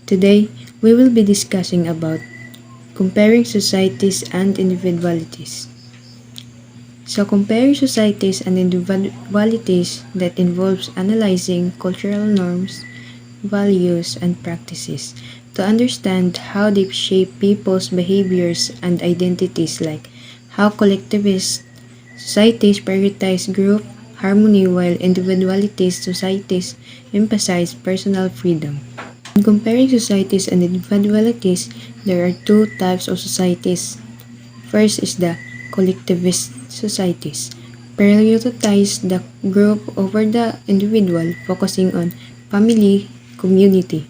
Today, we will be discussing about comparing societies and individualities. So, comparing societies and individualities that involves analyzing cultural norms, values, and practices to understand how they shape people's behaviors and identities, like how collectivist societies prioritize group harmony while individualist societies emphasize personal freedom. In comparing societies and individualities, there are two types of societies. First is the collectivist societies. Prioritize the group over the individual, focusing on family, community.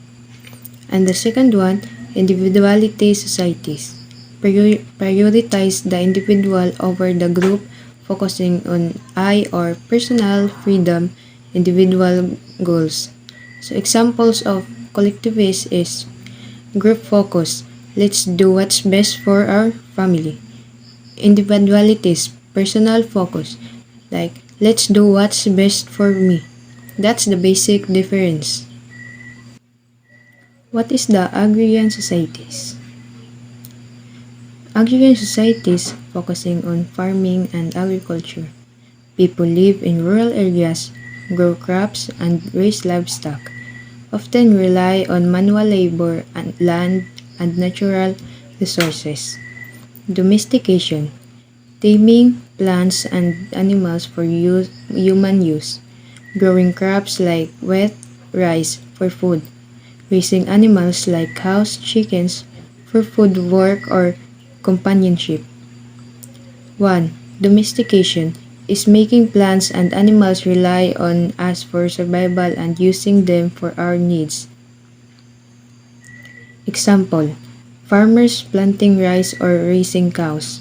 And the second one, individuality societies. Prioritize the individual over the group, focusing on I or personal freedom, individual goals. So examples of collectivist is group focus. Let's do what's best for our family. Individualities, personal focus. Like, let's do what's best for me. That's the basic difference. What is the agrarian societies? Agrarian societies focusing on farming and agriculture. People live in rural areas, grow crops, and raise livestock. Often rely on manual labor and land and natural resources. Domestication, taming plants and animals for human use, growing crops like wheat, rice for food, raising animals like cows, chickens for food, work, or companionship. 1. Domestication is making plants and animals rely on us for survival and using them for our needs. Example, farmers planting rice or raising cows.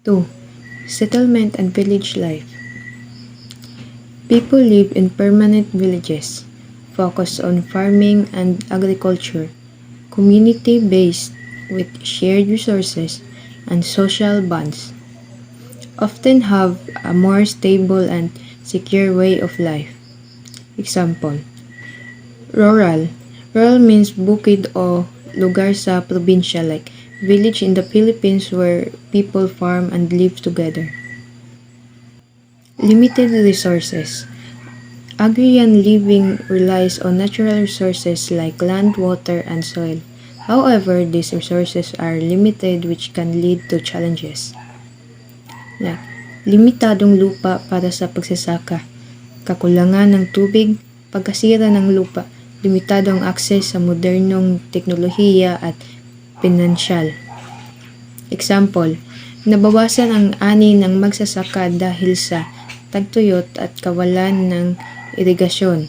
2. Settlement and village life. People live in permanent villages, focus on farming and agriculture, community-based with shared resources and social bonds. Often have a more stable and secure way of life. Example, rural. Rural means bukid o lugar sa probinsya, like village in the Philippines where people farm and live together. Limited resources. Agrarian living relies on natural resources like land, water, and soil. However, these resources are limited, which can lead to challenges. Like, limitadong lupa para sa pagsasaka, kakulangan ng tubig, pagkasira ng lupa, limitado ang akses sa modernong teknolohiya at pinansyal. Example, nabawasan ang ani ng magsasaka dahil sa tagtuyot at kawalan ng irigasyon.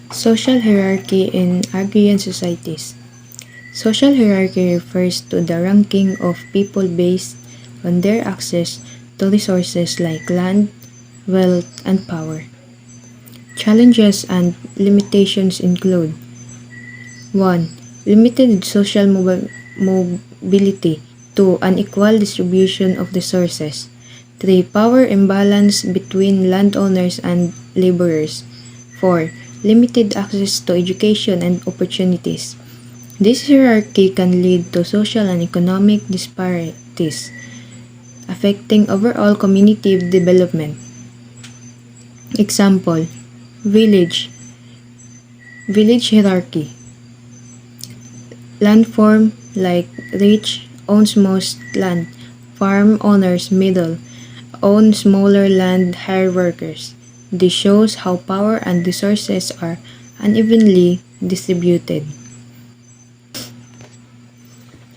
Social hierarchy in agrarian societies. Social hierarchy refers to the ranking of people based on their access to resources like land, wealth, and power. Challenges and limitations include 1. Limited social mobility. 2. Unequal distribution of resources. 3. Power imbalance between landowners and laborers. 4. Limited access to education and opportunities. This hierarchy can lead to social and economic disparities, affecting overall community development. Example, village hierarchy. Landform like rich owns most land, farm owners middle, own smaller land, hire workers. This shows how power and resources are unevenly distributed.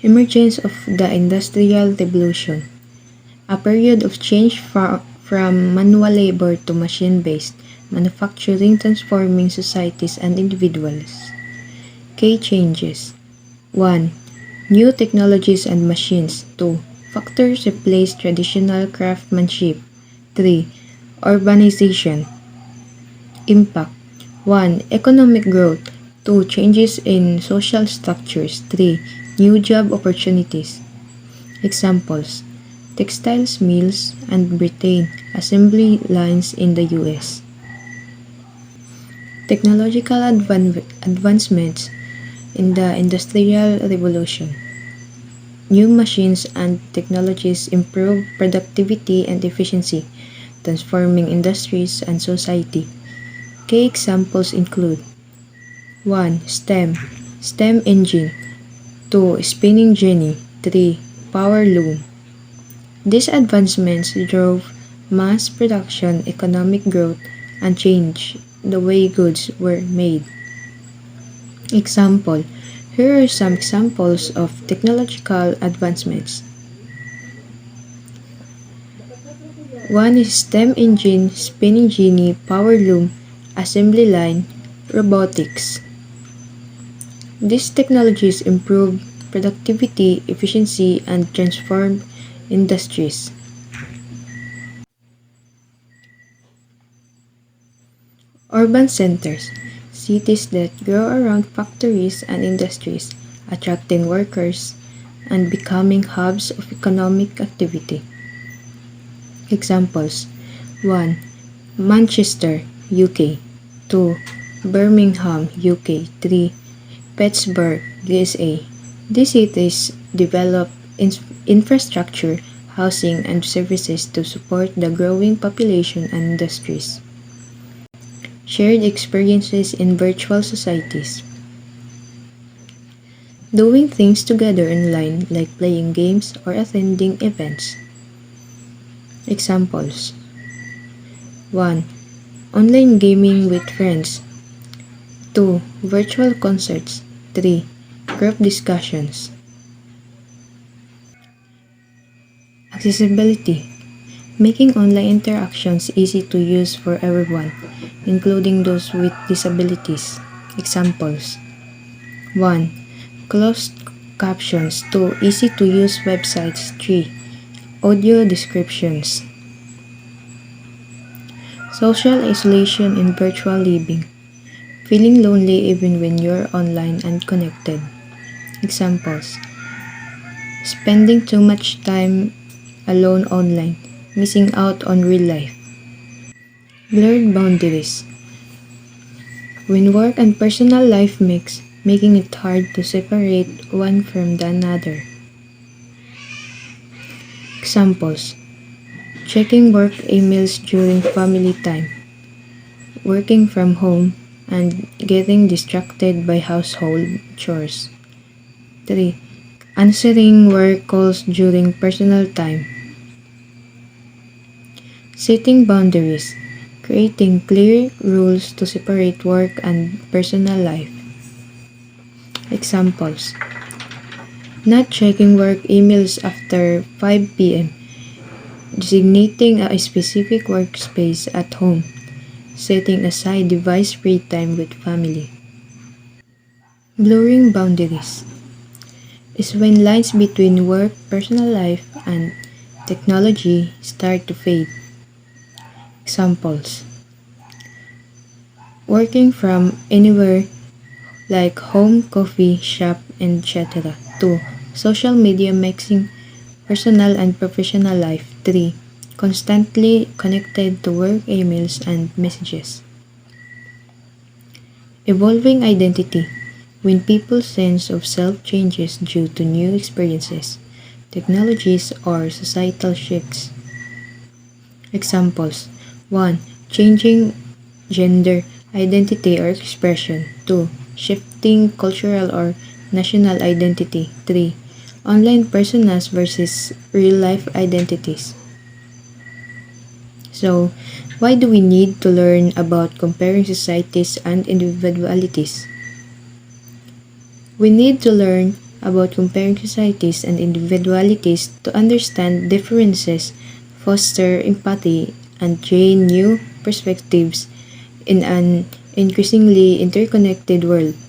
Emergence of the Industrial Revolution, a period of change from manual labor to machine-based manufacturing transforming societies and individuals. Key changes. 1. New technologies and machines. 2. Factors replace traditional craftsmanship. 3. Urbanization. Impact. 1. Economic growth. 2. Changes in social structures. 3. New job opportunities. Examples, textiles mills and Britain, assembly lines in the US. Technological advancements in the Industrial Revolution. New machines and technologies improve productivity and efficiency, transforming industries and society. Key examples include 1. Steam engine. 2. Spinning jenny. 3. Power loom. These advancements drove mass production, economic growth, and changed the way goods were made. Example. Here are some examples of technological advancements. 1 is steam engine, spinning jenny, power loom, assembly line, robotics. These technologies improve productivity, efficiency, and transform industries. Urban centers, cities that grow around factories and industries, attracting workers and becoming hubs of economic activity. Examples 1. Manchester, UK. 2. Birmingham, UK. 3. Pittsburgh, USA. These cities develop infrastructure, housing, and services to support the growing population and industries. Shared experiences in virtual societies. Doing things together online like playing games or attending events. Examples 1. Online gaming with friends. 2. Virtual concerts. 3. Group discussions. Accessibility. Making online interactions easy to use for everyone, including those with disabilities. Examples 1. Closed captions. 2. Easy to use websites. 3. Audio descriptions. Social isolation in virtual living. Feeling lonely even when you're online and connected. Examples: spending too much time alone online, missing out on real life. Blurred boundaries. When work and personal life mix, making it hard to separate one from the other. Examples: checking work emails during family time, working from home, and getting distracted by household chores. 3. Answering work calls during personal time. Setting boundaries. Creating clear rules to separate work and personal life. Examples: not checking work emails after 5 p.m. Designating a specific workspace at home. Setting aside device-free time with family. Blurring boundaries is when lines between work, personal life, and technology start to fade. Examples: working from anywhere like home, coffee shop, etc. 2. Social media mixing personal and professional life. 3. Constantly connected to work emails and messages. Evolving identity. When people's sense of self changes due to new experiences, technologies, or societal shifts. Examples: 1. Changing gender identity or expression. 2. Shifting cultural or national identity. 3. Online personas versus real-life identities. So, why do we need to learn about comparing societies and individualities? We need to learn about comparing societies and individualities to understand differences, foster empathy, and gain new perspectives in an increasingly interconnected world.